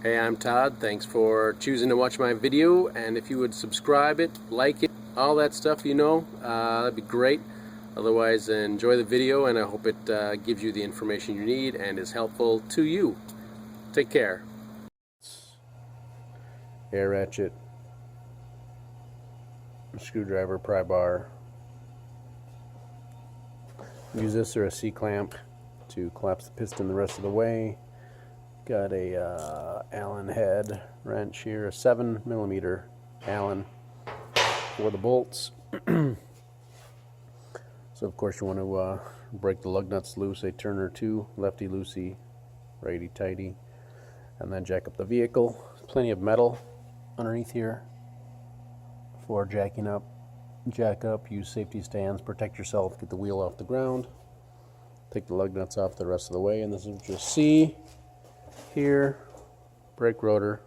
Hey, I'm Todd. Thanks for choosing to watch my video, and if you would subscribe it, like it, all that stuff, that'd be great. Otherwise, enjoy the video, and I hope it gives you the information you need and is helpful to you. Take care. Air ratchet, screwdriver, pry bar. Use this or a C-clamp to collapse the piston the rest of the way. Got a Allen head wrench here, a 7mm Allen for the bolts. So of course you want to break the lug nuts loose, a turn or two, lefty loosey, righty tighty, and then jack up the vehicle. Plenty of metal underneath here for jacking up. Jack up, use safety stands, protect yourself, get the wheel off the ground. Take the lug nuts off the rest of the way, and this is what you'll see here. Brake rotor,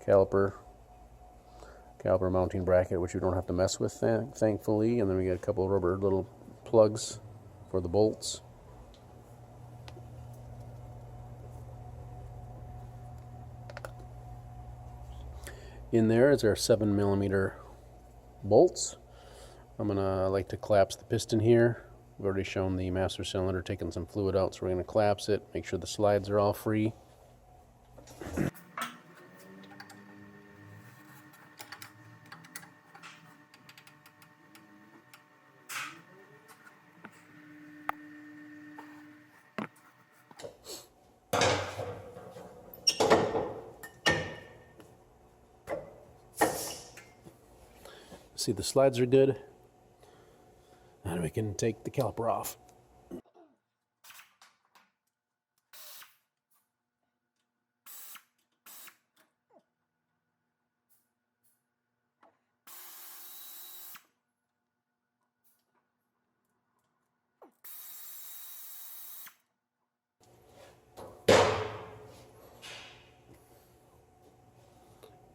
caliper mounting bracket, which you don't have to mess with, thankfully. And then we got a couple of rubber little plugs for the bolts. In there is our 7mm bolts. I'm gonna like to collapse the piston here. We've already shown the master cylinder taking some fluid out, so we're gonna collapse it, make sure the slides are all free. See, the slides are good, and we can take the caliper off.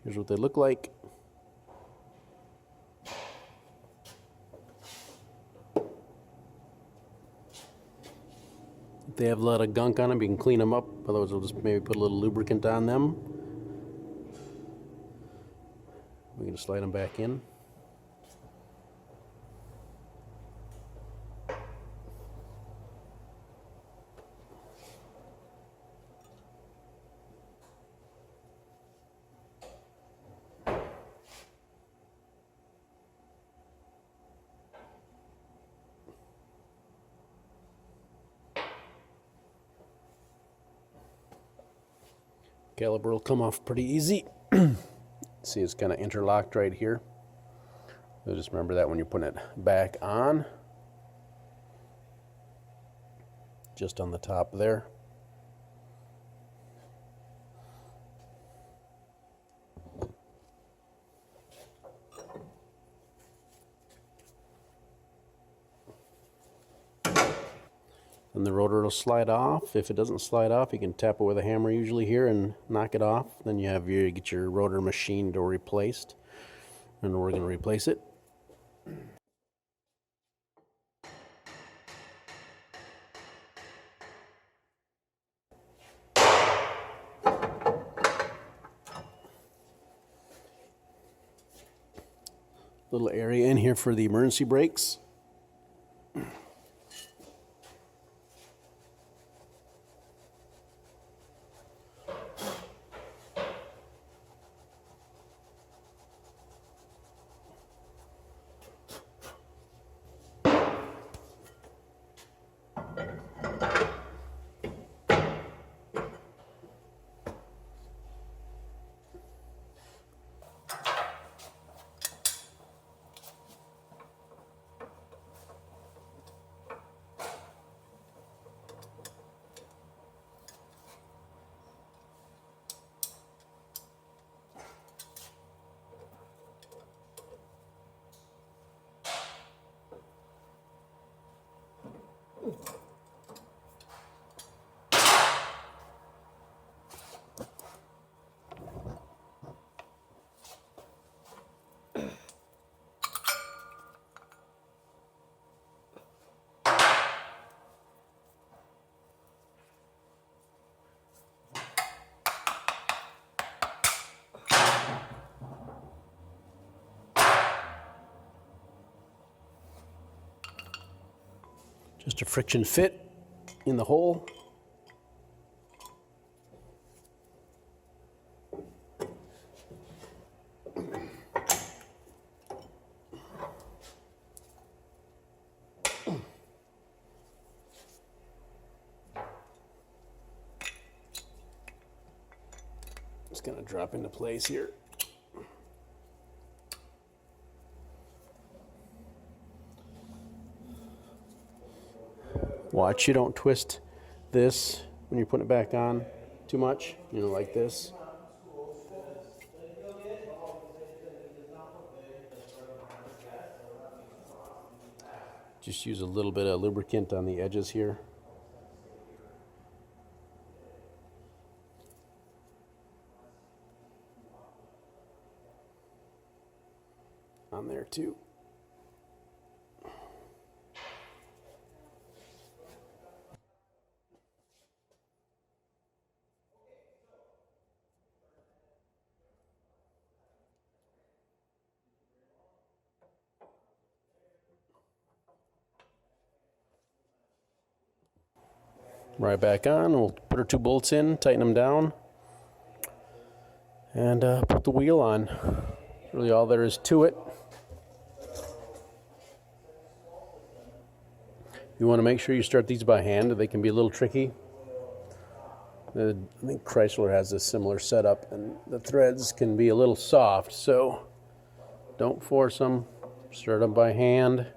Here's what they look like. If they have a lot of gunk on them, you can clean them up. Otherwise, we'll just maybe put a little lubricant on them. We're going to slide them back in. Caliper will come off pretty easy. See, it's kind of interlocked right here. So just remember that when you're putting it back on. Just on the top there. And the rotor will slide off. If it doesn't slide off, you can tap it with a hammer usually here and knock it off. Then you get your rotor machined or replaced. And we're going to replace it. Little area in here for the emergency brakes. Just a friction fit in the hole. It's going to drop into place here. Watch you don't twist this when you're putting it back on too much, you know, like this. Just use a little bit of lubricant on the edges here. On there too. Right back on. We'll put our 2 bolts in, tighten them down, and put the wheel on. That's really all there is to it. You want to make sure you start these by hand. They can be a little tricky. I think Chrysler has a similar setup, and the threads can be a little soft, so don't force them. Start them by hand.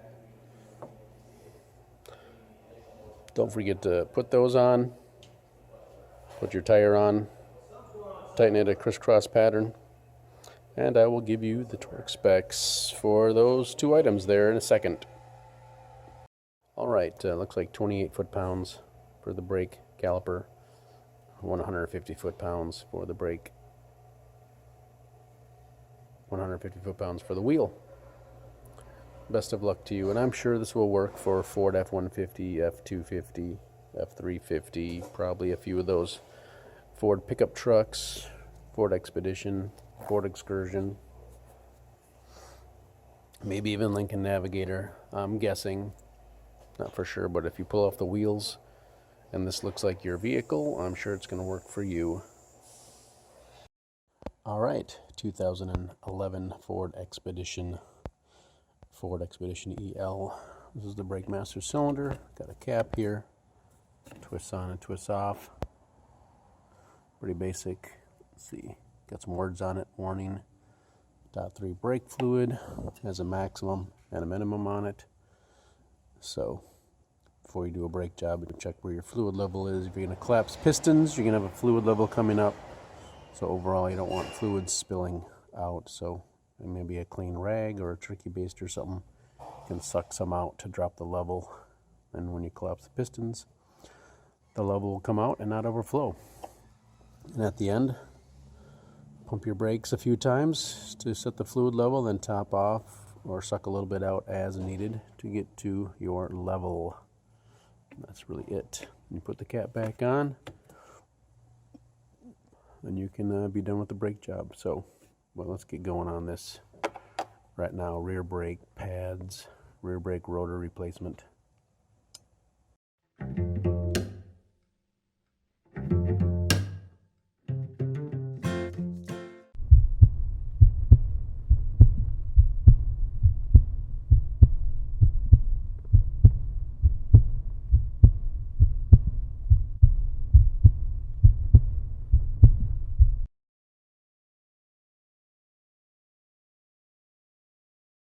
Don't forget to put those on. Put your tire on. Tighten it a crisscross pattern. And I will give you the torque specs for those 2 items there in a second. Alright, looks like 28 foot-pounds for the brake caliper. 150 foot-pounds for the brake. 150 foot-pounds for the wheel. Best of luck to you, and I'm sure this will work for Ford F-150, F-250, F-350, probably a few of those Ford pickup trucks, Ford Expedition, Ford Excursion, maybe even Lincoln Navigator. I'm guessing, not for sure, but if you pull off the wheels and this looks like your vehicle, I'm sure it's going to work for you. All right, 2011 Ford Expedition EL. This is the brake master cylinder. Got a cap here. Twists on and twists off. Pretty basic. Let's see. Got some words on it. Warning. .3 brake fluid. Has a maximum and a minimum on it. So before you do a brake job, you can check where your fluid level is. If you're going to collapse pistons, you're going to have a fluid level coming up. So overall, you don't want fluids spilling out. So maybe a clean rag or a tricky baster or something can suck some out to drop the level. And when you collapse the pistons, the level will come out and not overflow. And at the end, pump your brakes a few times to set the fluid level, then top off or suck a little bit out as needed to get to your level. That's really it. You put the cap back on, and you can be done with the brake job. So, well, let's get going on this right now. Rear brake pads, rear brake rotor replacement.